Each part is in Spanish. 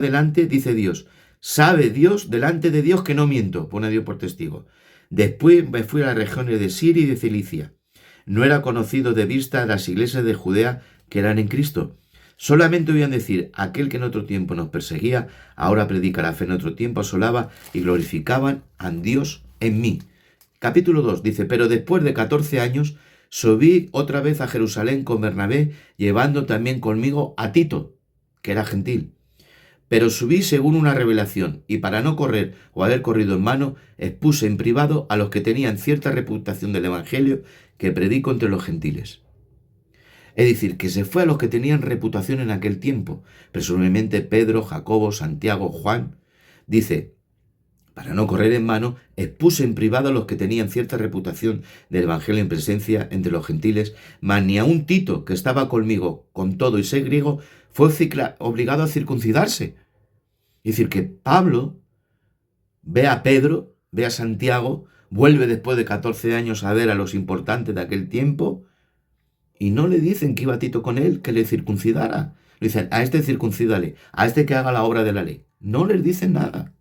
delante, dice Dios, sabe Dios delante de Dios que no miento, pone a Dios por testigo. Después me fui a las regiones de Siria y de Cilicia. No era conocido de vista las iglesias de Judea que eran en Cristo. Solamente oían decir, aquel que en otro tiempo nos perseguía, ahora predica la fe, en otro tiempo asolaba y glorificaban a Dios en mí. Capítulo 2 dice, pero después de 14 años subí otra vez a Jerusalén con Bernabé, llevando también conmigo a Tito, que era gentil. Pero subí según una revelación, y para no correr o haber corrido en vano, expuse en privado a los que tenían cierta reputación del Evangelio que predico entre los gentiles. Es decir, que se fue a los que tenían reputación en aquel tiempo, presumiblemente Pedro, Jacobo, Santiago, Juan. Dice, para no correr en vano, expuse en privado a los que tenían cierta reputación del Evangelio en presencia entre los gentiles, mas ni aun Tito, que estaba conmigo con todo y ser griego, fue obligado a circuncidarse. Es decir, que Pablo ve a Pedro, ve a Santiago, vuelve después de 14 años a ver a los importantes de aquel tiempo, y no le dicen que iba Tito con él, que le circuncidara. Le dicen, a este circuncídale, a este que haga la obra de la ley. No les dicen nada.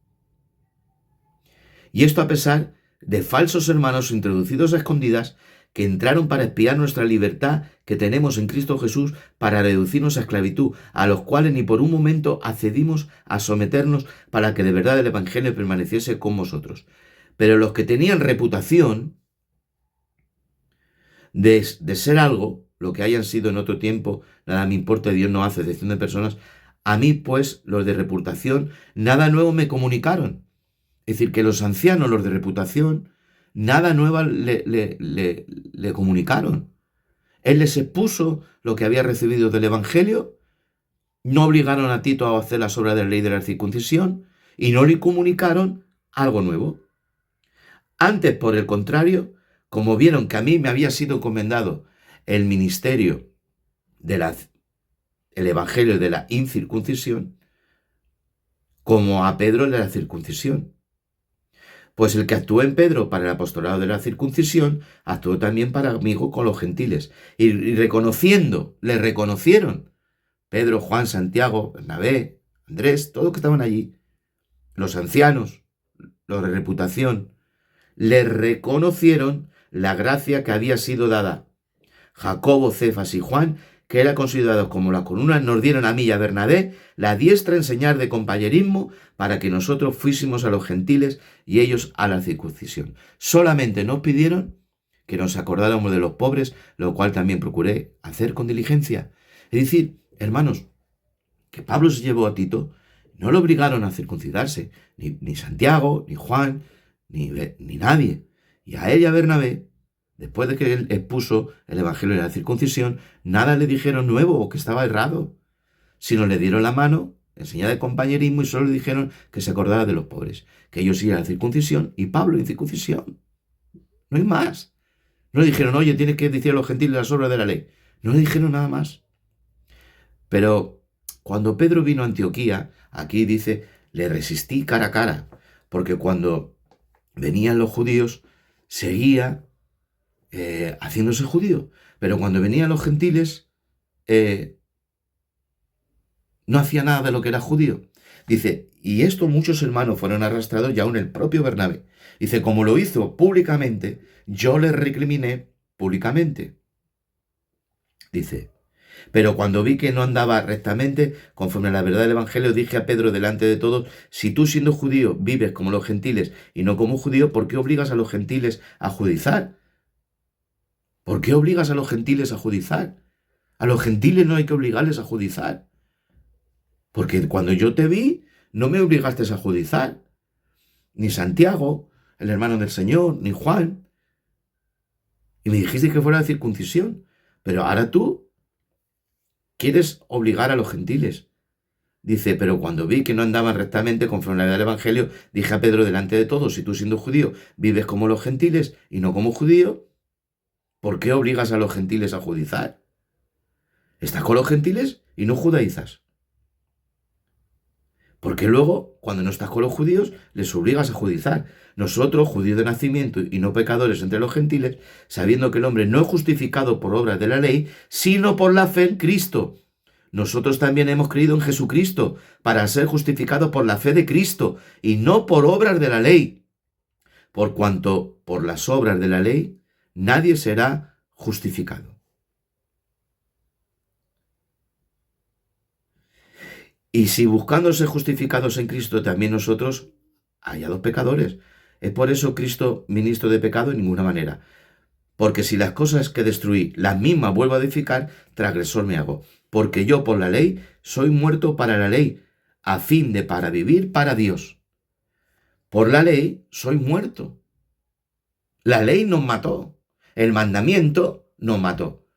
Y esto a pesar de falsos hermanos introducidos a escondidas que entraron para espiar nuestra libertad que tenemos en Cristo Jesús para reducirnos a esclavitud, a los cuales ni por un momento accedimos a someternos para que de verdad el Evangelio permaneciese con vosotros. Pero los que tenían reputación de ser algo, lo que hayan sido en otro tiempo, nada me importa, Dios no hace excepción de personas, a mí pues los de reputación nada nuevo me comunicaron. Es decir, que los ancianos, los de reputación, nada nuevo le comunicaron. Él les expuso lo que había recibido del Evangelio, no obligaron a Tito a hacer las obras de la ley de la circuncisión y no le comunicaron algo nuevo. Antes, por el contrario, como vieron que a mí me había sido encomendado el ministerio del Evangelio de la incircuncisión, como a Pedro el de la circuncisión. Pues el que actuó en Pedro para el apostolado de la circuncisión, actuó también para mí con los gentiles. Y le reconocieron Pedro, Juan, Santiago, Bernabé, Andrés, todos los que estaban allí, los ancianos, los de reputación, le reconocieron la gracia que había sido dada. Jacobo, Cefas y Juan, que eran considerados como la columna, nos dieron a mí y a Bernabé la diestra en señal de compañerismo para que nosotros fuésemos a los gentiles y ellos a la circuncisión. Solamente nos pidieron que nos acordáramos de los pobres, lo cual también procuré hacer con diligencia. Es decir, hermanos, que Pablo se llevó a Tito, no lo obligaron a circuncidarse, ni Santiago, ni Juan, ni nadie. Y a él y a Bernabé, después de que él expuso el Evangelio de la circuncisión, nada le dijeron nuevo o que estaba errado, sino le dieron la mano en señal de compañerismo y solo le dijeron que se acordara de los pobres, que ellos iban a la circuncisión y Pablo en circuncisión. No hay más. No le dijeron, oye, tienes que decir a los gentiles las obras de la ley. No le dijeron nada más. Pero cuando Pedro vino a Antioquía, aquí dice, le resistí cara a cara, porque cuando venían los judíos, seguía haciéndose judío, pero cuando venían los gentiles, no hacía nada de lo que era judío. Dice, y esto muchos hermanos fueron arrastrados, y aún el propio Bernabé. Dice, como lo hizo públicamente, yo le recriminé públicamente. Dice, pero cuando vi que no andaba rectamente, conforme a la verdad del Evangelio, dije a Pedro delante de todos, si tú siendo judío vives como los gentiles y no como judío, ¿por qué obligas a los gentiles a judizar? ¿Por qué obligas a los gentiles a judizar? A los gentiles no hay que obligarles a judizar. Porque cuando yo te vi, no me obligaste a judizar. Ni Santiago, el hermano del Señor, ni Juan. Y me dijiste que fuera de circuncisión. Pero ahora tú quieres obligar a los gentiles. Dice, pero cuando vi que no andaban rectamente conforme a la verdad del Evangelio, dije a Pedro delante de todos, si tú siendo judío vives como los gentiles y no como judío, ¿por qué obligas a los gentiles a judizar? Estás con los gentiles y no judaizas. Porque luego, cuando no estás con los judíos, les obligas a judizar. Nosotros, judíos de nacimiento y no pecadores entre los gentiles, sabiendo que el hombre no es justificado por obras de la ley, sino por la fe en Cristo. nosotros también hemos creído en Jesucristo para ser justificados por la fe de Cristo y no por obras de la ley, por cuanto por las obras de la ley nadie será justificado. Y si buscando ser justificados en Cristo también nosotros hallados pecadores, es por eso Cristo ministro de pecado en ninguna manera. Porque si las cosas que destruí, las mismas vuelvo a edificar, transgresor me hago. Porque yo por la ley soy muerto para la ley, a fin de para vivir para Dios. Por la ley soy muerto. La ley nos mató. El mandamiento nos mató.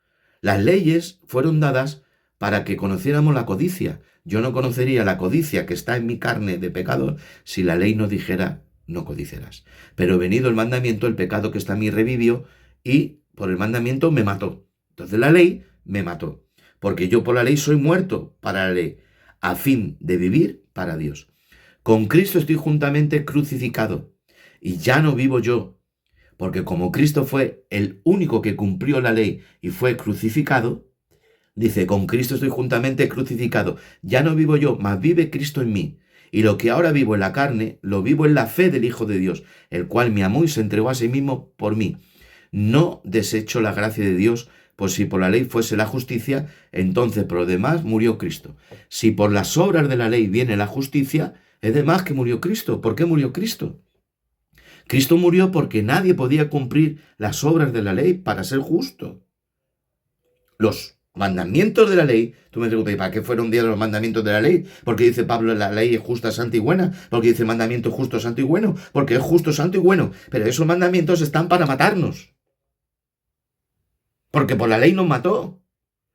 Las leyes fueron dadas para que conociéramos la codicia. Yo no conocería la codicia que está en mi carne de pecador si la ley no dijera no codiciarás. Pero venido el mandamiento, el pecado que está en mí revivió y por el mandamiento me mató. Entonces la ley me mató. Porque yo por la ley soy muerto para la ley, a fin de vivir para Dios. Con Cristo estoy juntamente crucificado y ya no vivo yo. Porque como Cristo fue el único que cumplió la ley y fue crucificado, dice, con Cristo estoy juntamente crucificado. Ya no vivo yo, mas vive Cristo en mí. Y lo que ahora vivo en la carne, lo vivo en la fe del Hijo de Dios, el cual me amó y se entregó a sí mismo por mí. No desecho la gracia de Dios, pues si por la ley fuese la justicia, entonces por lo demás murió Cristo. Si por las obras de la ley viene la justicia, es de más que murió Cristo. ¿Por qué murió Cristo? Cristo murió porque nadie podía cumplir las obras de la ley para ser justo. Los mandamientos de la ley, tú me preguntas, ¿y para qué fueron días los mandamientos de la ley? Porque dice Pablo, la ley es justa, santa y buena. Porque dice el mandamiento justo, santo y bueno. Porque es justo, santo y bueno. Pero esos mandamientos están para matarnos. Porque por la ley nos mató.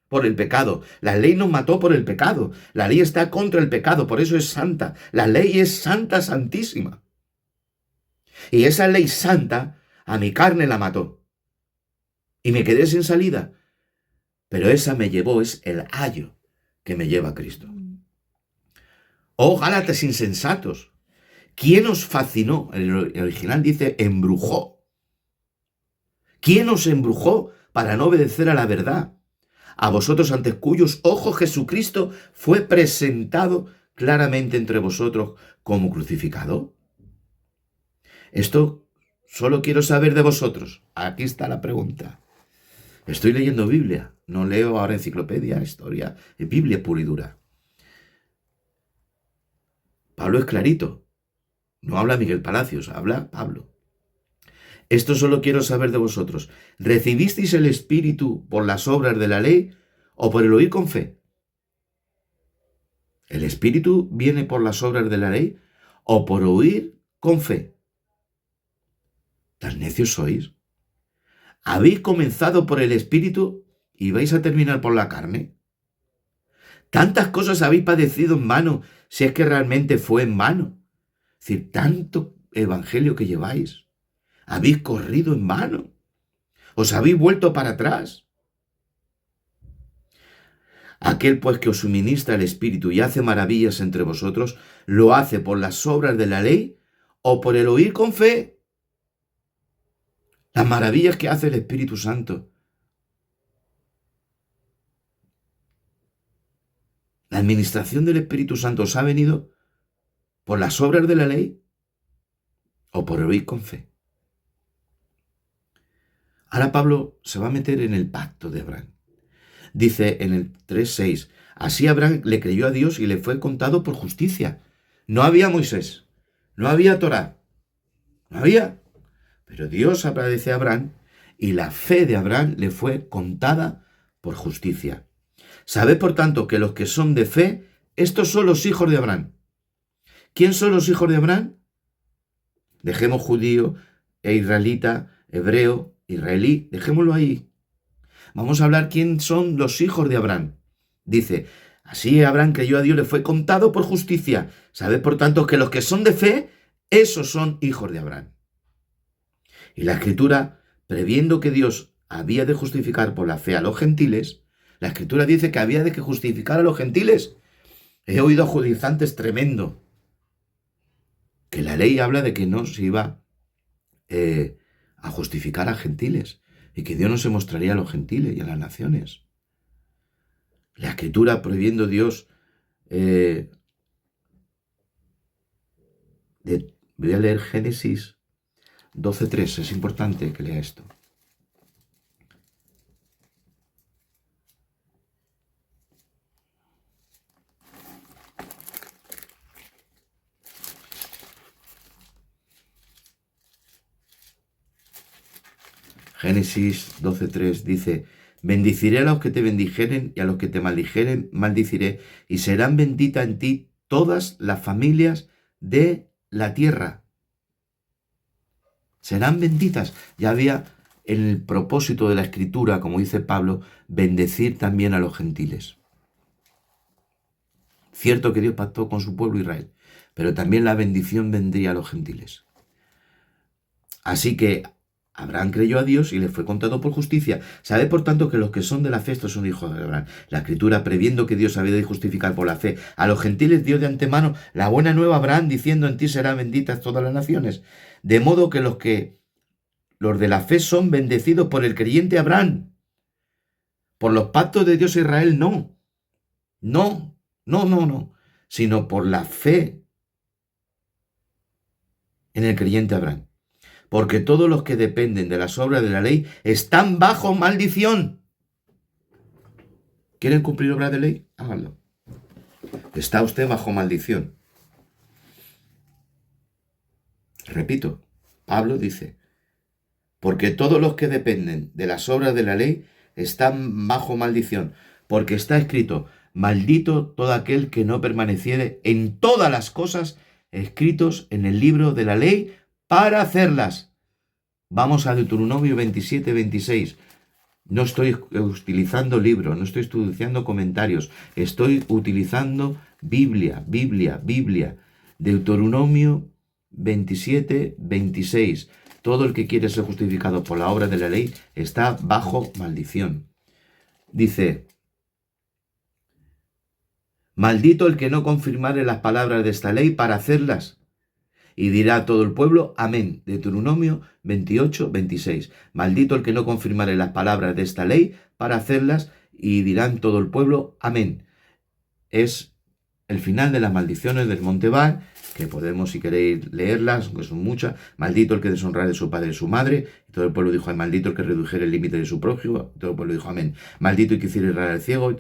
Por el pecado. La ley nos mató por el pecado. La ley está contra el pecado, por eso es santa. La ley es santa, santísima. Y esa ley santa a mi carne la mató. Y me quedé sin salida. Pero esa me llevó, es el ayo que me lleva a Cristo. Oh, Gálatas insensatos. ¿Quién os fascinó? El original dice embrujó. ¿Quién os embrujó para no obedecer a la verdad? A vosotros ante cuyos ojos Jesucristo fue presentado claramente entre vosotros como crucificado. Esto solo quiero saber de vosotros. Aquí está la pregunta. Estoy leyendo Biblia, no leo ahora enciclopedia, historia, es Biblia pura y dura. Pablo es clarito, no habla Miguel Palacios, habla Pablo. Esto solo quiero saber de vosotros. ¿Recibisteis el Espíritu por las obras de la ley o por el oír con fe? ¿El Espíritu viene por las obras de la ley o por oír con fe? ¿Tan necios sois? ¿Habéis comenzado por el Espíritu y vais a terminar por la carne? ¿Tantas cosas habéis padecido en vano si es que realmente fue en vano? Es decir, tanto evangelio que lleváis. ¿Habéis corrido en vano? ¿Os habéis vuelto para atrás? Aquel pues que os suministra el Espíritu y hace maravillas entre vosotros, ¿lo hace por las obras de la ley o por el oír con fe? Las maravillas que hace el Espíritu Santo. La administración del Espíritu Santo os ha venido por las obras de la ley o por el oír con fe. Ahora Pablo se va a meter en el pacto de Abraham. Dice en el 3:6, así Abraham le creyó a Dios y le fue contado por justicia. No había Moisés, no había Torá, no había. Pero Dios agradece a Abraham y la fe de Abraham le fue contada por justicia. Sabed, por tanto, que los que son de fe, estos son los hijos de Abraham. ¿Quién son los hijos de Abraham? Dejemos judío e israelita, hebreo, israelí, dejémoslo ahí. Vamos a hablar quién son los hijos de Abraham. Dice, así Abraham creyó a Dios, le fue contado por justicia. Sabed, por tanto, que los que son de fe, esos son hijos de Abraham. Y la Escritura, previendo que Dios había de justificar por la fe a los gentiles, la Escritura dice que había de que justificar a los gentiles. He oído a judaizantes tremendo, que la ley habla de que no se iba a justificar a gentiles y que Dios no se mostraría a los gentiles y a las naciones. La Escritura prohibiendo Dios... voy a leer Génesis 12:3. Es importante que lea esto. Génesis 12:3 dice: bendiciré a los que te bendijeren y a los que te maldijeren, maldiciré, y serán benditas en ti todas las familias de la tierra. Serán benditas. Ya había en el propósito de la Escritura, como dice Pablo, bendecir también a los gentiles. Cierto que Dios pactó con su pueblo Israel, pero también la bendición vendría a los gentiles. Así que Abraham creyó a Dios y le fue contado por justicia. Sabe, por tanto, que los que son de la fe, estos son hijos de Abraham. La Escritura, previendo que Dios había de justificar por la fe a los gentiles, dio de antemano la buena nueva a Abraham, diciendo: en ti serán benditas todas las naciones. De modo que los de la fe son bendecidos por el creyente Abraham. Por los pactos de Dios a Israel, no. No. Sino por la fe en el creyente Abraham. Porque todos los que dependen de las obras de la ley están bajo maldición. ¿Quieren cumplir obras de ley? Háganlo. Está usted bajo maldición. Repito, Pablo dice: porque todos los que dependen de las obras de la ley están bajo maldición. Porque está escrito: maldito todo aquel que no permaneciere en todas las cosas escritos en el libro de la ley para hacerlas. Vamos a Deuteronomio 27:26. No estoy utilizando libros, no estoy estudiando comentarios, estoy utilizando Biblia. Deuteronomio 27:26. Todo el que quiere ser justificado por la obra de la ley está bajo maldición. Dice: maldito el que no confirmare las palabras de esta ley para hacerlas. Y dirá todo el pueblo: amén. Deuteronomio 28:26. Maldito el que no confirmare las palabras de esta ley para hacerlas, y dirán todo el pueblo: amén. Es el final de las maldiciones del Monte Bar, que podemos, si queréis, leerlas, aunque son muchas. Maldito el que deshonrare a su padre y su madre. Y todo el pueblo dijo: amén. Maldito el que redujere el límite de su prójimo. Y todo el pueblo dijo: amén. Maldito el que hiciera errar al ciego.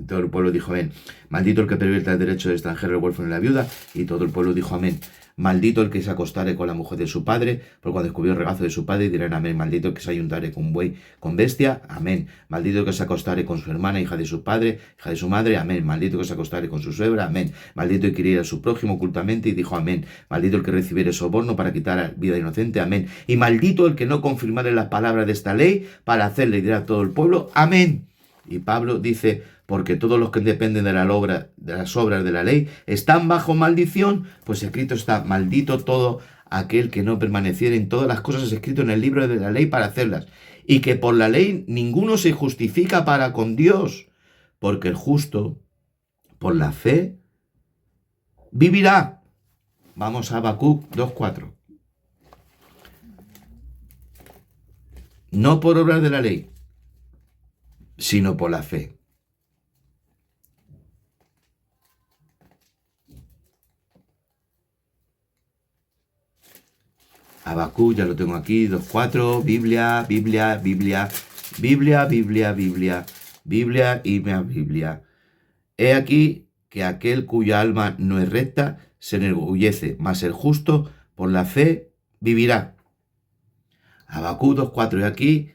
Todo el pueblo dijo: amén. Maldito el que pervierta el derecho del extranjero, el huérfano y la viuda. Y todo el pueblo dijo: amén. Maldito el que se acostare con la mujer de su padre, porque cuando descubrió el regazo de su padre, dirán: amén. Maldito el que se ayuntare con buey, con bestia, amén. Maldito el que se acostare con su hermana, hija de su padre, hija de su madre, amén. Maldito el que se acostare con su suegra, amén. Maldito el que hiriera a su prójimo ocultamente y dijo: amén. Maldito el que recibiere soborno para quitar vida inocente, amén. Y maldito el que no confirmare las palabras de esta ley para hacerle, y dirá todo el pueblo: amén. Y Pablo dice: porque todos los que dependen de las obras de la ley están bajo maldición, pues escrito está: maldito todo aquel que no permaneciera en todas las cosas escritas en el libro de la ley para hacerlas. Y que por la ley ninguno se justifica para con Dios, porque el justo, por la fe, vivirá. Vamos a Habacuc 2:4. No por obras de la ley, sino por la fe. Habacuc, ya lo tengo aquí, 2:4, Biblia y más Biblia. He aquí que aquel cuya alma no es recta se enorgullece, mas el justo por la fe vivirá. Habacuc 2:4, he aquí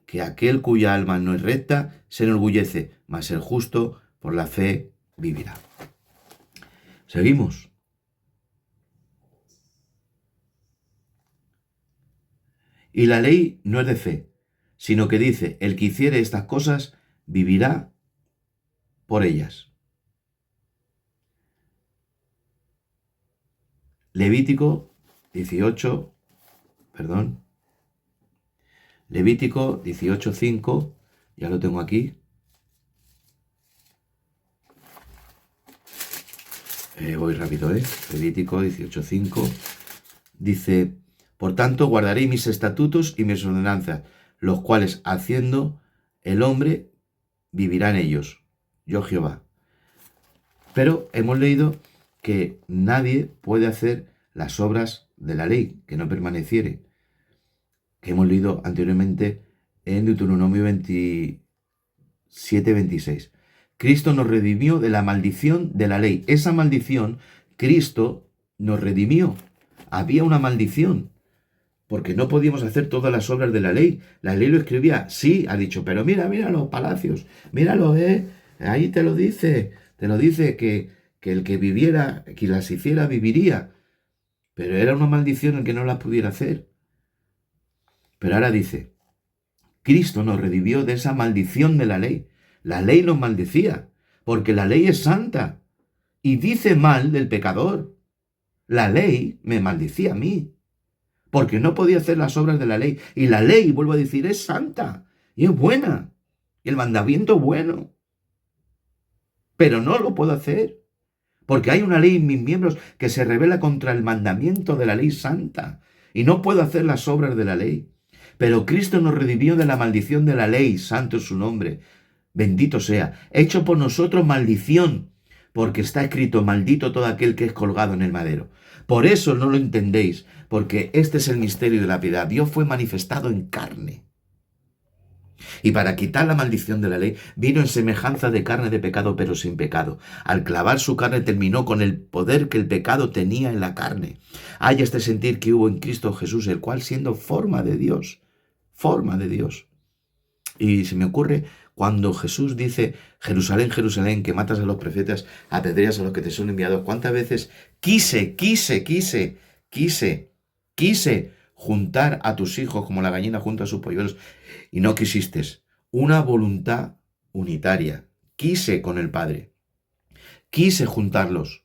que aquel cuya alma no es recta se enorgullece, mas el justo por la fe vivirá. Seguimos. Y la ley no es de fe, sino que dice: el que hiciere estas cosas vivirá por ellas. Levítico 18:5, ya lo tengo aquí. Voy rápido, Levítico 18:5 dice: por tanto, guardaré mis estatutos y mis ordenanzas, los cuales haciendo el hombre vivirá en ellos. yo Jehová. Pero hemos leído que nadie puede hacer las obras de la ley, que no permaneciere, que hemos leído anteriormente en Deuteronomio 27-26. Cristo nos redimió de la maldición de la ley. Esa maldición, Cristo nos redimió. Había una maldición, porque no podíamos hacer todas las obras de la ley. La ley lo escribía, sí, ha dicho, pero mira los palacios, míralo, ahí te lo dice que el que viviera, que las hiciera, viviría. Pero era una maldición el que no las pudiera hacer. Pero ahora dice, Cristo nos redimió de esa maldición de la ley. La ley nos maldecía, porque la ley es santa y dice mal del pecador. La ley me maldecía a mí, porque no podía hacer las obras de la ley. Y la ley, vuelvo a decir, es santa y es buena. Y el mandamiento es bueno. Pero no lo puedo hacer, porque hay una ley en mis miembros que se rebela contra el mandamiento de la ley santa. Y no puedo hacer las obras de la ley. Pero Cristo nos redimió de la maldición de la ley, santo es su nombre. Bendito sea, hecho por nosotros maldición, porque está escrito, maldito todo aquel que es colgado en el madero. Por eso no lo entendéis, porque este es el misterio de la piedad. Dios fue manifestado en carne. Y para quitar la maldición de la ley, vino en semejanza de carne de pecado, pero sin pecado. Al clavar su carne terminó con el poder que el pecado tenía en la carne. Hay este sentir que hubo en Cristo Jesús, el cual siendo forma de Dios. Y se me ocurre cuando Jesús dice, Jerusalén, Jerusalén, que matas a los profetas, apedreas a los que te son enviados. ¿Cuántas veces quise juntar a tus hijos como la gallina junta a sus polluelos y no quisiste? Una voluntad unitaria. Quise con el Padre. Quise juntarlos.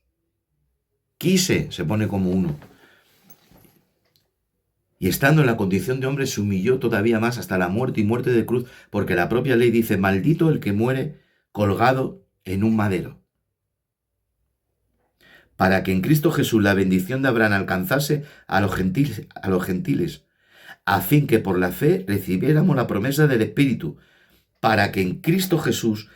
Se pone como uno. Y estando en la condición de hombre se humilló todavía más hasta la muerte y muerte de cruz, porque la propia ley dice, maldito el que muere colgado en un madero. Para que en Cristo Jesús la bendición de Abraham alcanzase a los gentiles, a fin que por la fe recibiéramos la promesa del Espíritu, para que en Cristo Jesús,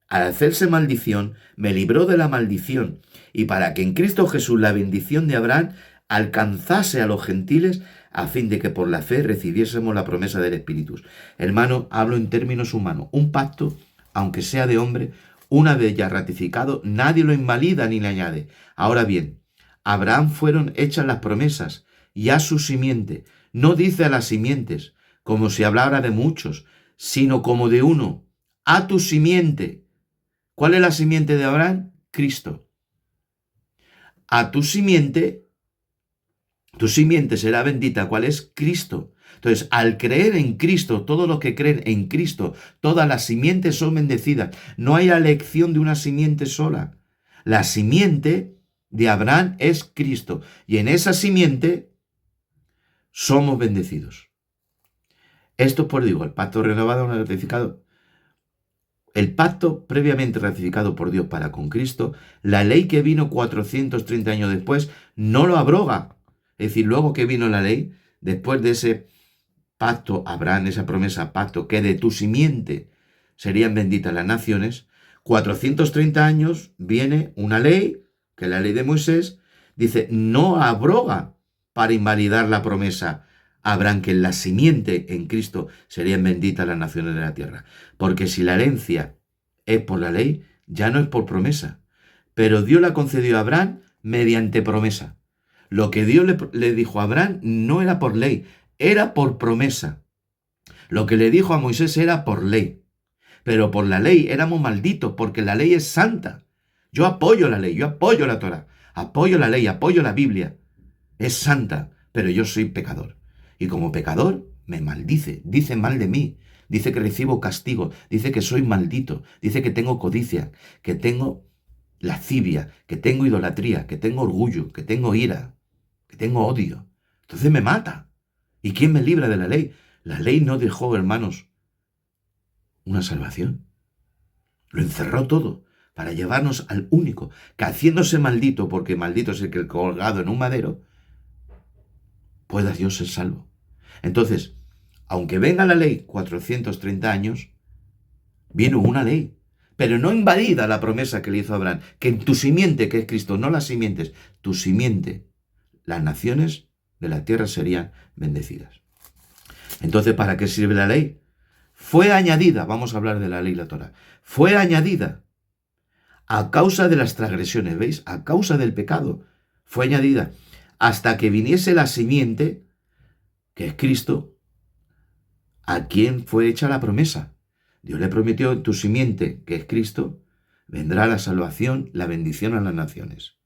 al hacerse maldición, me libró de la maldición, y para que en Cristo Jesús la bendición de Abraham alcanzase a los gentiles, a fin de que por la fe recibiésemos la promesa del Espíritu. Hermano, hablo en términos humanos. Un pacto, aunque sea de hombre, una vez ya ratificado, nadie lo invalida ni le añade. Ahora bien, a Abraham fueron hechas las promesas, y a su simiente. No dice a las simientes, como si hablara de muchos, sino como de uno. A tu simiente. ¿Cuál es la simiente de Abraham? Cristo. A tu simiente será bendita. ¿Cuál es? Cristo. Entonces, al creer en Cristo, todos los que creen en Cristo, todas las simientes son bendecidas. No hay elección de una simiente sola. La simiente de Abraham es Cristo. Y en esa simiente somos bendecidos. Esto por digo, el pacto renovado, no ratificado. El pacto previamente ratificado por Dios para con Cristo, la ley que vino 430 años después, no lo abroga. Es decir, luego que vino la ley, después de ese pacto, Abraham, esa promesa, pacto, que de tu simiente serían benditas las naciones, 430 años viene una ley, que es la ley de Moisés, dice, no abroga para invalidar la promesa Abraham, que en la simiente en Cristo serían benditas las naciones de la tierra. Porque si la herencia es por la ley, ya no es por promesa. Pero Dios la concedió a Abraham mediante promesa. Lo que Dios le dijo a Abraham no era por ley, era por promesa. Lo que le dijo a Moisés era por ley. Pero por la ley éramos malditos, porque la ley es santa. Yo apoyo la ley, yo apoyo la Torá, apoyo la ley, apoyo la Biblia. Es santa, pero yo soy pecador. Y como pecador me maldice, dice mal de mí, dice que recibo castigo, dice que soy maldito, dice que tengo codicia, que tengo lascivia, que tengo idolatría, que tengo orgullo, que tengo ira, que tengo odio. Entonces me mata. ¿Y quién me libra de la ley? La ley no dejó, hermanos, una salvación. Lo encerró todo para llevarnos al único, que haciéndose maldito, porque maldito es el que colgado en un madero, pueda Dios ser salvo. Entonces, aunque venga la ley 430 años, viene una ley, pero no invadida la promesa que le hizo Abraham, que en tu simiente, que es Cristo, no las simientes, tu simiente, las naciones de la tierra serían bendecidas. Entonces, ¿para qué sirve la ley? Fue añadida, vamos a hablar de la ley, la Torá, fue añadida a causa de las transgresiones, ¿veis? A causa del pecado, fue añadida hasta que viniese la simiente, que es Cristo, a quien fue hecha la promesa. Dios le prometió, en tu simiente, que es Cristo, vendrá la salvación, la bendición a las naciones.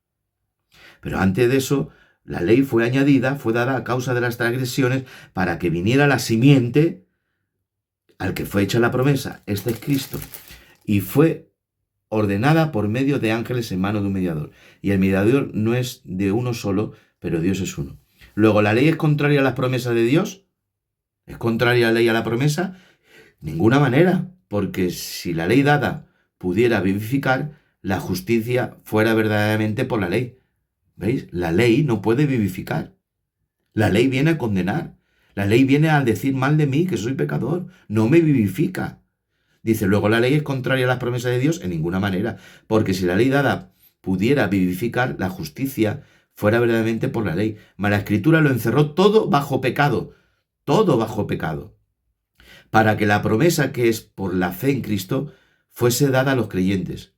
Pero antes de eso, la ley fue añadida, fue dada a causa de las transgresiones, para que viniera la simiente al que fue hecha la promesa. Este es Cristo. Y fue ordenada por medio de ángeles en mano de un mediador. Y el mediador no es de uno solo, pero Dios es uno. Luego, ¿la ley es contraria a las promesas de Dios? ¿Es contraria la ley a la promesa? Ninguna manera, porque si la ley dada pudiera vivificar, la justicia fuera verdaderamente por la ley. ¿Veis? La ley no puede vivificar. La ley viene a condenar. La ley viene a decir mal de mí, que soy pecador. No me vivifica. Dice, luego la ley es contraria a las promesas de Dios en ninguna manera, porque si la ley dada pudiera vivificar, la justicia fuera verdaderamente por la ley. Mas la Escritura lo encerró todo bajo pecado, para que la promesa que es por la fe en Cristo fuese dada a los creyentes.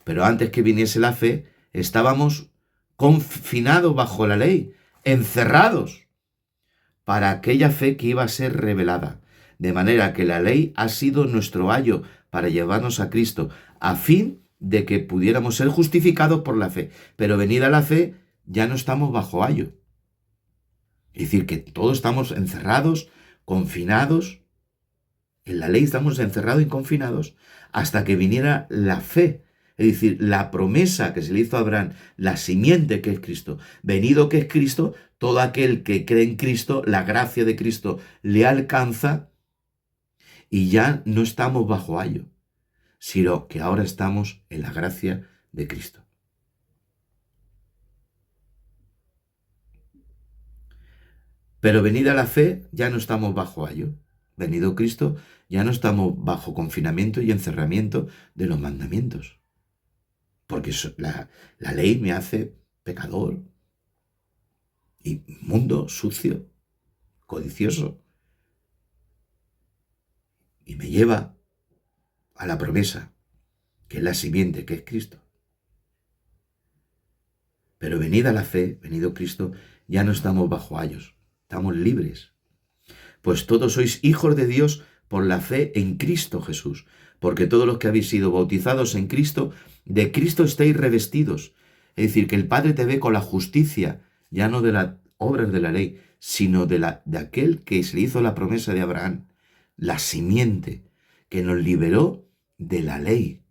Pero antes que viniese la fe, estábamos confinados bajo la ley, encerrados, para aquella fe que iba a ser revelada. De manera que la ley ha sido nuestro ayo para llevarnos a Cristo, a fin de que pudiéramos ser justificados por la fe. Pero venida la fe, ya no estamos bajo ayo. Es decir, que todos estamos encerrados, confinados. En la ley estamos encerrados y confinados hasta que viniera la fe. Es decir, la promesa que se le hizo a Abraham, la simiente que es Cristo. Venido que es Cristo, todo aquel que cree en Cristo, la gracia de Cristo le alcanza y ya no estamos bajo ayo, sino que ahora estamos en la gracia de Cristo. Pero venida la fe, ya no estamos bajo ayo. Venido Cristo, ya no estamos bajo confinamiento y encerramiento de los mandamientos. Porque la ley me hace pecador, inmundo, sucio, codicioso. Y me lleva a la promesa, que es la simiente, que es Cristo. Pero venida la fe, venido Cristo, ya no estamos bajo ayos, estamos libres. Pues todos sois hijos de Dios por la fe en Cristo Jesús, porque todos los que habéis sido bautizados en Cristo, de Cristo estáis revestidos. Es decir, que el Padre te ve con la justicia, ya no de las obras de la ley, sino de aquel que se le hizo la promesa de Abraham, la simiente, que nos liberó de la ley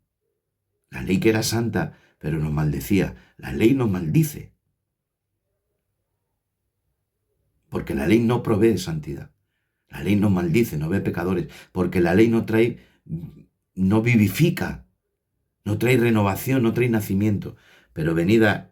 que era santa, pero nos maldecía. La ley nos maldice, porque la ley no provee santidad. La ley nos maldice, nos ve pecadores, porque la ley no vivifica, no trae renovación, no trae nacimiento. Pero venida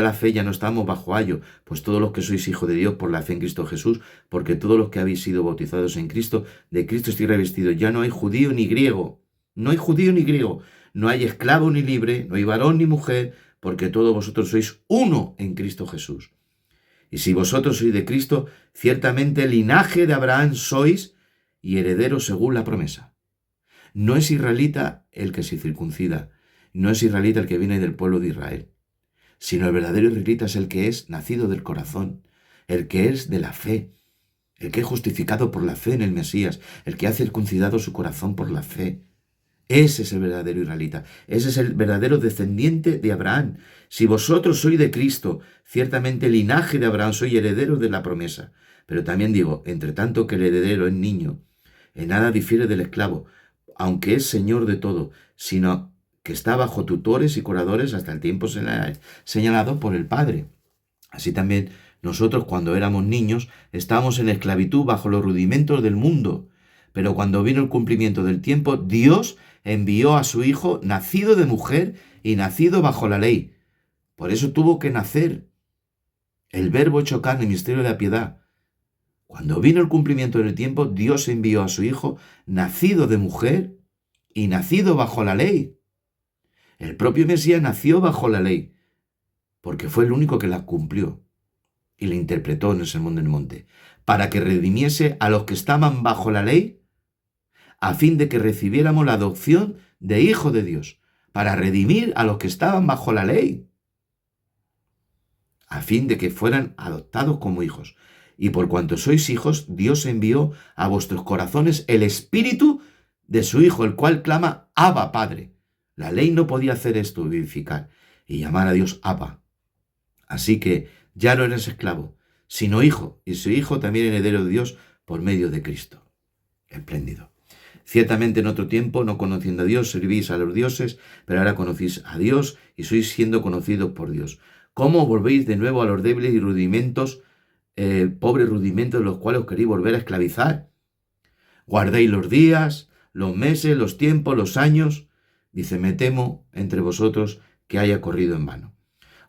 la fe, ya no estamos bajo ayo, pues todos los que sois hijos de Dios por la fe en Cristo Jesús, porque todos los que habéis sido bautizados en Cristo, de Cristo estáis revestidos. Ya no hay judío ni griego, no hay judío ni griego, no hay esclavo ni libre, no hay varón ni mujer, porque todos vosotros sois uno en Cristo Jesús. Y si vosotros sois de Cristo, ciertamente linaje de Abraham sois y herederos según la promesa. No es israelita el que se circuncida, no es israelita el que viene del pueblo de Israel, sino el verdadero israelita es el que es nacido del corazón, el que es de la fe, el que es justificado por la fe en el Mesías, el que ha circuncidado su corazón por la fe. Ese es el verdadero israelita, ese es el verdadero descendiente de Abraham. Si vosotros sois de Cristo, ciertamente linaje de Abraham, sois herederos de la promesa. Pero también digo, entre tanto que el heredero es niño, en nada difiere del esclavo, aunque es señor de todo, sino que está bajo tutores y curadores hasta el tiempo señalado por el Padre. Así también nosotros, cuando éramos niños, estábamos en esclavitud bajo los rudimentos del mundo. Pero cuando vino el cumplimiento del tiempo, Dios envió a su Hijo, nacido de mujer y nacido bajo la ley. Por eso tuvo que nacer el Verbo hecho carne, el misterio de la piedad, Cuando vino el cumplimiento del tiempo, Dios envió a su Hijo, nacido de mujer y nacido bajo la ley. El propio Mesías nació bajo la ley, porque fue el único que la cumplió y la interpretó en el Sermón del Monte, para que redimiese a los que estaban bajo la ley, a fin de que recibiéramos la adopción de hijo de Dios, para redimir a los que estaban bajo la ley, a fin de que fueran adoptados como hijos. Y por cuanto sois hijos, Dios envió a vuestros corazones el espíritu de su Hijo, el cual clama, Abba, Padre. La ley no podía hacer esto, vivificar y llamar a Dios Abba. Así que ya no eres esclavo, sino hijo, y su hijo también heredero de Dios por medio de Cristo. Espléndido. Ciertamente en otro tiempo, no conociendo a Dios, servís a los dioses, pero ahora conocéis a Dios y sois siendo conocidos por Dios. ¿Cómo volvéis de nuevo a los débiles y rudimentos, pobres rudimentos de los cuales os queréis volver a esclavizar? Guardéis los días, los meses, los tiempos, los años. Dice, me temo entre vosotros que haya corrido en vano.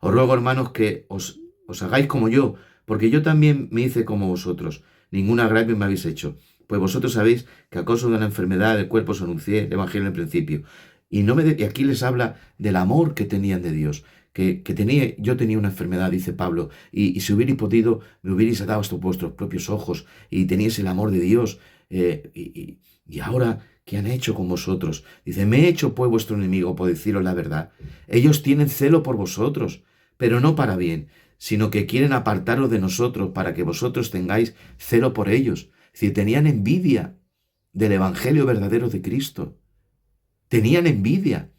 Os ruego, hermanos, que os hagáis como yo, porque yo también me hice como vosotros. Ningún agravio me habéis hecho. Pues vosotros sabéis que a causa de una enfermedad del cuerpo os anuncié el Evangelio en el principio. Y aquí les habla del amor que tenían de Dios. Yo tenía una enfermedad, dice Pablo, y si hubierais podido, me hubierais dado hasta vuestros propios ojos y teníais el amor de Dios. Y ahora, ¿qué han hecho con vosotros? Dice, me he hecho pues vuestro enemigo, por deciros la verdad. Ellos tienen celo por vosotros, pero no para bien, sino que quieren apartaros de nosotros para que vosotros tengáis celo por ellos. Es decir, tenían envidia del Evangelio verdadero de Cristo. Tenían envidia.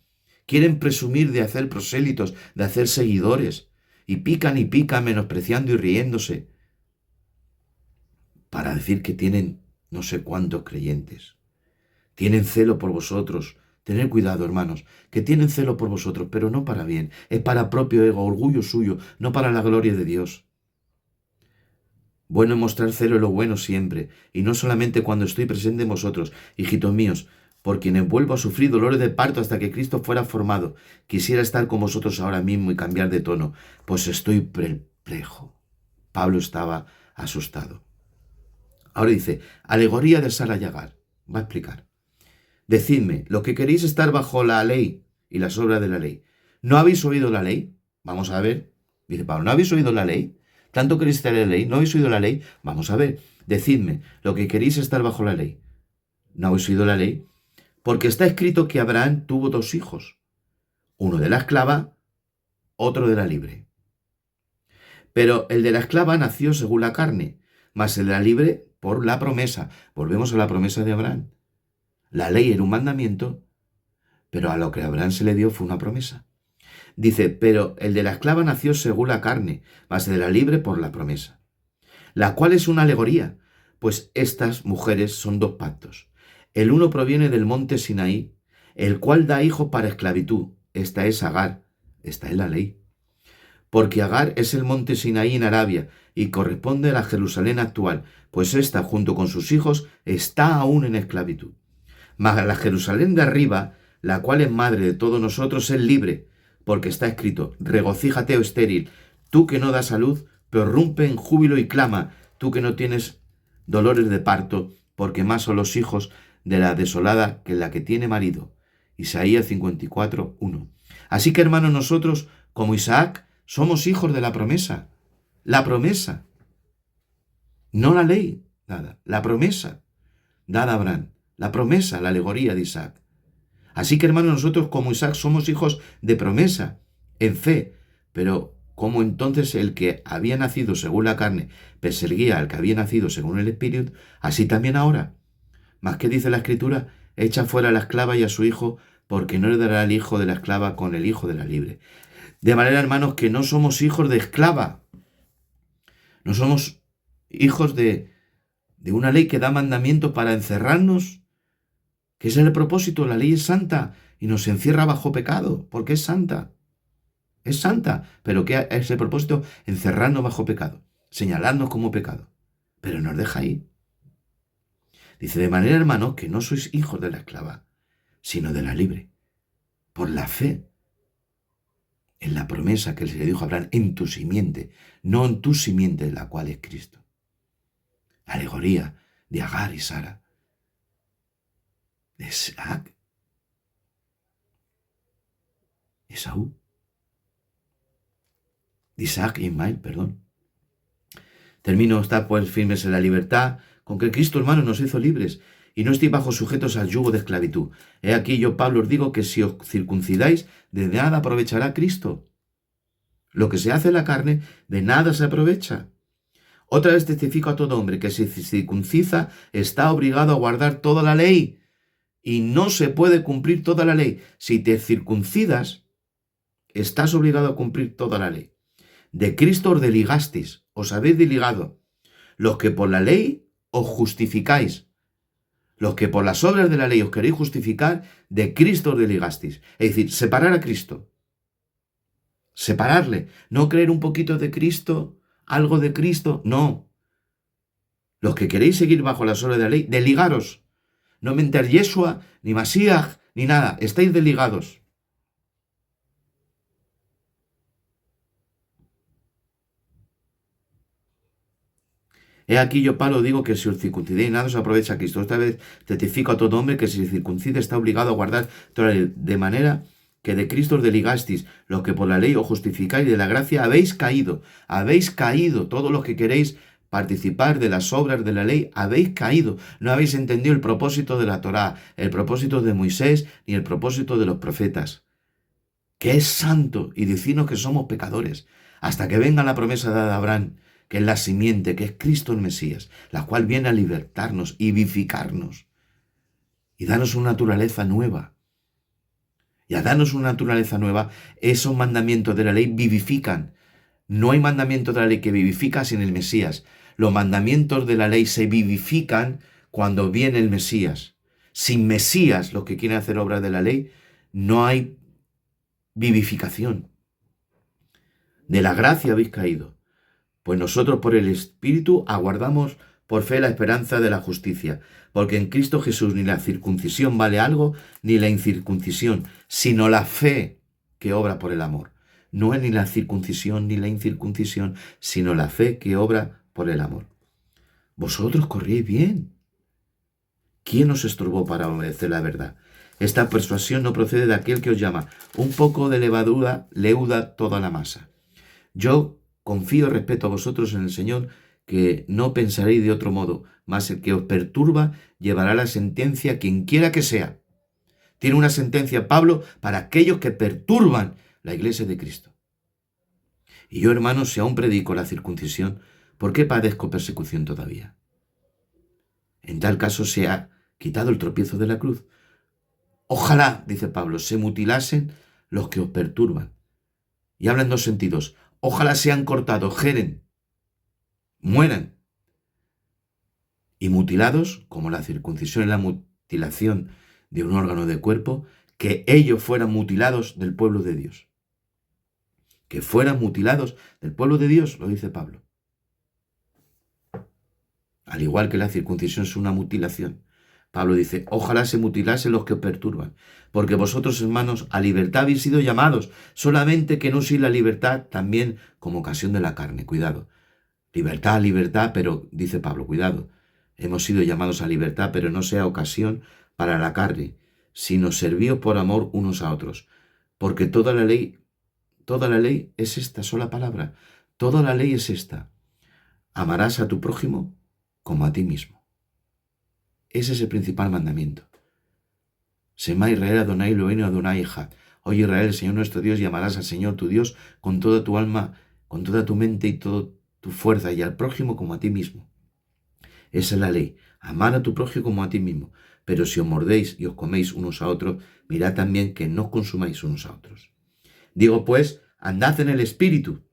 Quieren presumir de hacer prosélitos, de hacer seguidores, y pican, menospreciando y riéndose, para decir que tienen no sé cuántos creyentes. Tienen celo por vosotros. Tened cuidado, hermanos, que tienen celo por vosotros, pero no para bien. Es para propio ego, orgullo suyo, no para la gloria de Dios. Bueno es mostrar celo en lo bueno siempre, y no solamente cuando estoy presente en vosotros, hijitos míos, por quienes vuelvo a sufrir dolores de parto hasta que Cristo fuera formado. Quisiera estar con vosotros ahora mismo y cambiar de tono, pues estoy perplejo. Pablo estaba asustado. Ahora dice, alegoría de Sara y Agar. Va a explicar. Decidme, lo que queréis estar bajo la ley y las obras de la ley. ¿No habéis oído la ley? Vamos a ver. Dice Pablo, ¿no habéis oído la ley? ¿Tanto queréis estar en la ley? ¿No habéis oído la ley? Vamos a ver. Decidme, lo que queréis estar bajo la ley. ¿No habéis oído la ley? Porque está escrito que Abraham tuvo 2 hijos. Uno de la esclava, otro de la libre. Pero el de la esclava nació según la carne, mas el de la libre por la promesa. Volvemos a la promesa de Abraham. La ley era un mandamiento, pero a lo que a Abraham se le dio fue una promesa. Dice, pero el de la esclava nació según la carne, mas el de la libre por la promesa. La cual es una alegoría, pues estas mujeres son 2 pactos. El uno proviene del monte Sinaí, el cual da hijos para esclavitud. Esta es Agar, esta es la ley. Porque Agar es el monte Sinaí en Arabia y corresponde a la Jerusalén actual, pues ésta junto con sus hijos está aún en esclavitud. Mas la Jerusalén de arriba, la cual es madre de todos nosotros, es libre, porque está escrito, regocíjate, oh estéril, tú que no das a luz, prorrumpe en júbilo y clama, tú que no tienes dolores de parto, porque más son los hijos de la desolada que la que tiene marido. Isaías 54, 1. Así que, hermanos, nosotros, como Isaac, somos hijos de la promesa. La promesa. No la ley dada, la promesa dada a Abraham. La promesa, la alegoría de Isaac. Así que, hermanos, nosotros como Isaac somos hijos de promesa, en fe. Pero, ¿cómo entonces el que había nacido según la carne perseguía al que había nacido según el Espíritu? Así también ahora. Mas, ¿qué dice la Escritura? Echa fuera a la esclava y a su hijo, porque no heredará el hijo de la esclava con el hijo de la libre. De manera, hermanos, que no somos hijos de esclava. No somos hijos de una ley que da mandamiento para encerrarnos, que ese es el propósito. La ley es santa y nos encierra bajo pecado, porque es santa. Es santa, pero ¿qué es el propósito? Encerrarnos bajo pecado, señalarnos como pecado. Pero nos deja ahí. Dice, de manera, hermanos, que no sois hijos de la esclava, sino de la libre, por la fe en la promesa que se le dijo a Abraham, en tu simiente, no en tu simiente, la cual es Cristo. alegoría de Agar y Sara, de Isaac, Esaú, de Isaac y Ismael, perdón. Termino, está pues firmes en la libertad, con que Cristo, hermano, nos hizo libres, y no estéis bajo sujetos al yugo de esclavitud. He aquí yo, Pablo, os digo que si os circuncidáis, de nada aprovechará Cristo. Lo que se hace en la carne, de nada se aprovecha. Otra vez testifico a todo hombre que si se circuncida está obligado a guardar toda la ley, y no se puede cumplir toda la ley. Si te circuncidas, estás obligado a cumplir toda la ley. De Cristo os desligasteis, os habéis desligado. Los que por la ley os justificáis, los que por las obras de la ley os queréis justificar, de Cristo os desligasteis. Es decir, separar a Cristo. Separarle. No creer un poquito de Cristo, algo de Cristo. No. Los que queréis seguir bajo las obras de la ley, desligaros. No mentir Yeshua, ni Masías, ni nada. Estáis desligados. He aquí yo, Pablo, digo que si os circuncidéis, nada os aprovecha a Cristo. Esta vez testifico a todo hombre que si se circuncide está obligado a guardar toda la ley, de manera que de Cristo os desligasteis, los que por la ley os justificáis, de la gracia habéis caído, todos los que queréis participar de las obras de la ley, habéis caído, no habéis entendido el propósito de la Torá, el propósito de Moisés, ni el propósito de los profetas, que es santo, y decirnos que somos pecadores, hasta que venga la promesa de Abraham, que es la simiente, que es Cristo el Mesías, la cual viene a libertarnos y vivificarnos y darnos una naturaleza nueva. Y a darnos una naturaleza nueva, esos mandamientos de la ley vivifican. No hay mandamiento de la ley que vivifica sin el Mesías. Los mandamientos de la ley se vivifican cuando viene el Mesías. Sin Mesías, los que quieren hacer obras de la ley, no hay vivificación. De la gracia habéis caído. Pues nosotros por el Espíritu aguardamos por fe la esperanza de la justicia, porque en Cristo Jesús ni la circuncisión vale algo, ni la incircuncisión, sino la fe que obra por el amor. No es ni la circuncisión ni la incircuncisión, sino la fe que obra por el amor. Vosotros corríais bien. ¿Quién os estorbó para obedecer la verdad? Esta persuasión no procede de aquel que os llama. Un poco de levadura leuda toda la masa. Yo confío y respeto a vosotros en el Señor, que no pensaréis de otro modo, mas el que os perturba llevará la sentencia quien quiera que sea. Tiene una sentencia Pablo para aquellos que perturban la iglesia de Cristo. Y yo, hermanos, si aún predico la circuncisión, ¿por qué padezco persecución todavía? En tal caso se ha quitado el tropiezo de la cruz. Ojalá, dice Pablo, se mutilasen los que os perturban. Y habla en dos sentidos. Ojalá sean cortados, jeren, mueran. Y mutilados, como la circuncisión y la mutilación de un órgano de cuerpo, que ellos fueran mutilados del pueblo de Dios. Que fueran mutilados del pueblo de Dios, lo dice Pablo. Al igual que la circuncisión es una mutilación. Pablo dice, ojalá se mutilasen los que os perturban, porque vosotros, hermanos, a libertad habéis sido llamados, solamente que no uséis la libertad también como ocasión de la carne. Cuidado. Libertad, libertad, pero, dice Pablo, cuidado. Hemos sido llamados a libertad, pero no sea ocasión para la carne, sino servíos por amor unos a otros. Porque toda la ley es esta sola palabra. Toda la ley es esta. Amarás a tu prójimo como a ti mismo. Ese es el principal mandamiento. Sema Israel Adonai Eloheinu Adonai Echad. Oye Israel, el Señor nuestro Dios, y amarás al Señor tu Dios con toda tu alma, con toda tu mente y toda tu fuerza, y al prójimo como a ti mismo. Esa es la ley. Amar a tu prójimo como a ti mismo. Pero si os mordéis y os coméis unos a otros, mirad también que no consumáis unos a otros. Digo pues, andad en el Espíritu.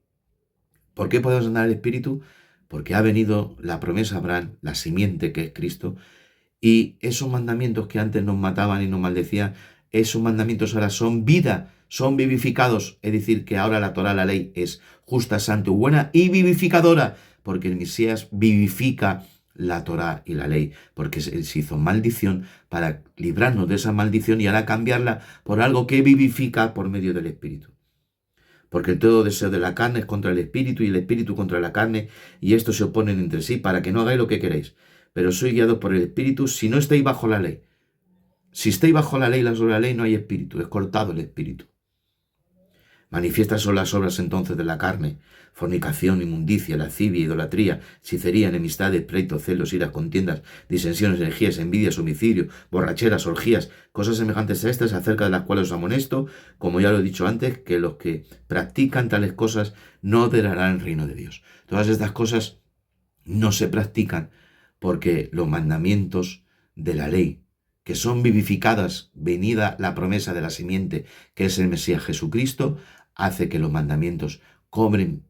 ¿Por qué podemos andar en el Espíritu? Porque ha venido la promesa a Abraham, la simiente que es Cristo, y esos mandamientos que antes nos mataban y nos maldecían, esos mandamientos ahora son vida, son vivificados. Es decir, que ahora la Torá, la ley, es justa, santa, buena y vivificadora, porque el Mesías vivifica la Torá y la ley, porque se hizo maldición para librarnos de esa maldición y ahora cambiarla por algo que vivifica por medio del Espíritu. porque todo deseo de la carne es contra el espíritu y el espíritu contra la carne, y estos se oponen entre sí para que no hagáis lo que queréis. Pero sois guiados por el espíritu si no estáis bajo la ley. Si estáis bajo la ley, sobre la ley no hay espíritu, es cortado el espíritu. Manifiestas son las obras entonces de la carne: fornicación, inmundicia, lascivia, idolatría, hechicería, enemistades, pleitos, celos, iras, contiendas, disensiones, herejías, envidias, homicidio, borracheras, orgías, cosas semejantes a estas, acerca de las cuales os amonesto, como ya lo he dicho antes, que los que practican tales cosas no heredarán el reino de Dios. Todas estas cosas no se practican porque los mandamientos de la ley, que son vivificadas, venida la promesa de la simiente, que es el Mesías Jesucristo, hace que los mandamientos cobren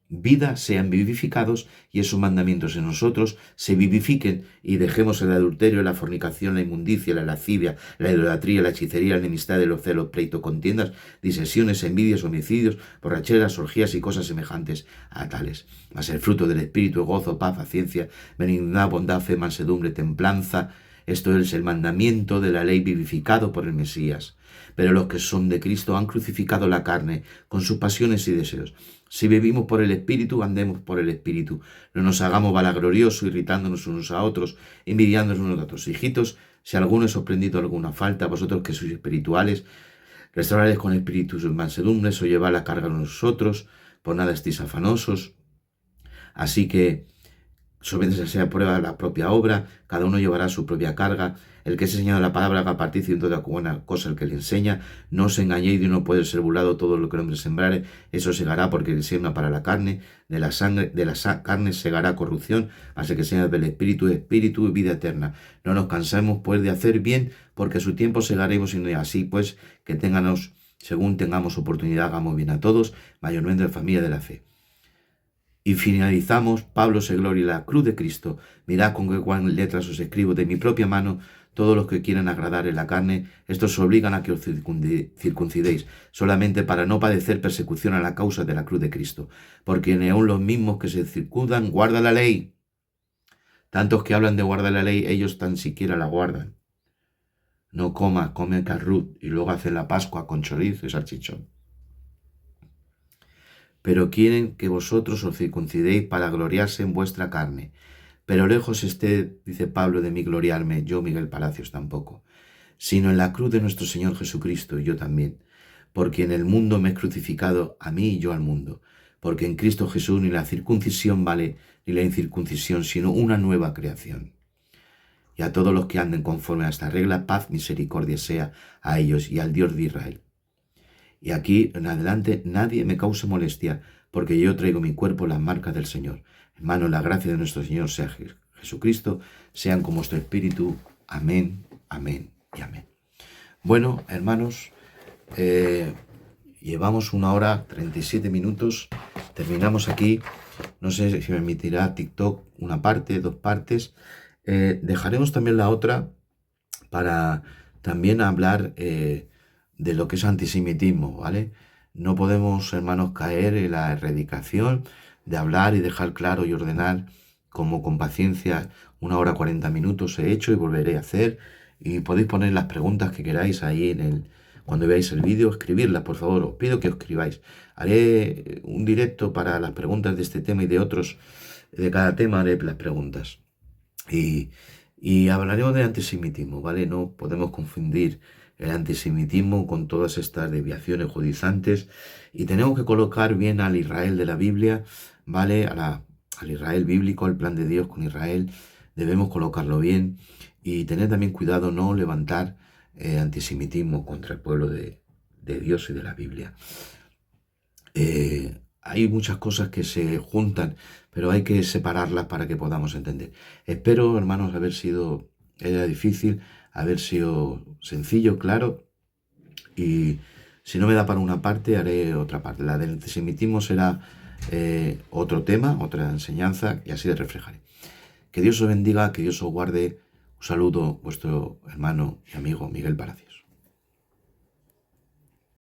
vida, sean vivificados, y esos mandamientos en nosotros se vivifiquen y dejemos el adulterio, la fornicación, la inmundicia, la lascivia, la idolatría, la hechicería, la enemistad, los celos, pleito, contiendas, disensiones, envidias, homicidios, borracheras, orgías y cosas semejantes a tales. Mas el fruto del Espíritu: gozo, paz, paciencia, benignidad, bondad, fe, mansedumbre, templanza. Esto es el mandamiento de la ley vivificado por el Mesías. Pero los que son de Cristo han crucificado la carne con sus pasiones y deseos. Si vivimos por el Espíritu, andemos por el Espíritu. No nos hagamos vanagloriosos, irritándonos unos a otros, envidiándonos unos a otros. Hijitos, si alguno es sorprendido alguna falta, vosotros que sois espirituales, restaurarles con espíritu sus mansedumbres, o llevad la carga a nosotros, por nada estéis afanosos. Así que solamente sea prueba la propia obra, cada uno llevará su propia carga. El que es enseñado la palabra haga partícipe de toda buena cosa el que le enseña. No os engañéis, de uno puede ser burlado. Todo lo que el hombre sembrare, eso segará, porque el siembra para la carne. De la carne segará corrupción, así que sea del espíritu, espíritu y vida eterna. No nos cansemos pues de hacer bien, porque a su tiempo segaremos, y no así pues que ténganos, según tengamos oportunidad, hagamos bien a todos, mayormente a la familia de la fe. Y finalizamos: Pablo se gloria en la cruz de Cristo. Mirad con qué cuán letras os escribo de mi propia mano. Todos los que quieran agradar en la carne, estos os obligan a que os circuncidéis, solamente para no padecer persecución a la causa de la cruz de Cristo. Porque ni aun los mismos que se circundan guardan la ley. Tantos que hablan de guardar la ley, ellos tan siquiera la guardan. No come carrut, y luego hacen la Pascua con chorizo y salchichón. Pero quieren que vosotros os circuncidéis para gloriarse en vuestra carne. Pero lejos esté, dice Pablo, de mí gloriarme, yo, Miguel Palacios, tampoco, sino en la cruz de nuestro Señor Jesucristo, y yo también, porque en el mundo me he crucificado a mí y yo al mundo, porque en Cristo Jesús ni la circuncisión vale, ni la incircuncisión, sino una nueva creación. Y a todos los que anden conforme a esta regla, paz, misericordia sea a ellos y al Dios de Israel. Y aquí en adelante nadie me cause molestia, porque yo traigo mi cuerpo las marcas del Señor. Hermano, la gracia de nuestro Señor sea Jesucristo, sean con vuestro espíritu. Amén, amén y amén. Bueno, hermanos, llevamos 1 hora 37 minutos. Terminamos aquí. No sé si me emitirá TikTok una parte, 2 partes. Dejaremos también la otra para también hablar de lo que es antisemitismo, ¿vale? No podemos, hermanos, caer en la erradicación de hablar y dejar claro y ordenar, como con paciencia 1 hora 40 minutos he hecho y volveré a hacer. Y podéis poner las preguntas que queráis ahí cuando veáis el vídeo, escribirlas, por favor. Os pido que os escribáis. Haré un directo para las preguntas de este tema y de otros. De cada tema haré las preguntas. Y hablaremos de antisemitismo, ¿vale? No podemos confundir el antisemitismo con todas estas desviaciones judaizantes, y tenemos que colocar bien al Israel de la Biblia, ¿vale? Al Israel bíblico, el plan de Dios con Israel, debemos colocarlo bien y tener también cuidado no levantar antisemitismo contra el pueblo de Dios y de la Biblia. Hay muchas cosas que se juntan, pero hay que separarlas para que podamos entender. Espero, hermanos, era difícil, haber sido sencillo, claro, y si no me da para una parte, haré otra parte. La del antisemitismo será otro tema, otra enseñanza, y así le reflejaré. Que Dios os bendiga, que Dios os guarde. Un saludo, vuestro hermano y amigo Miguel Palacios.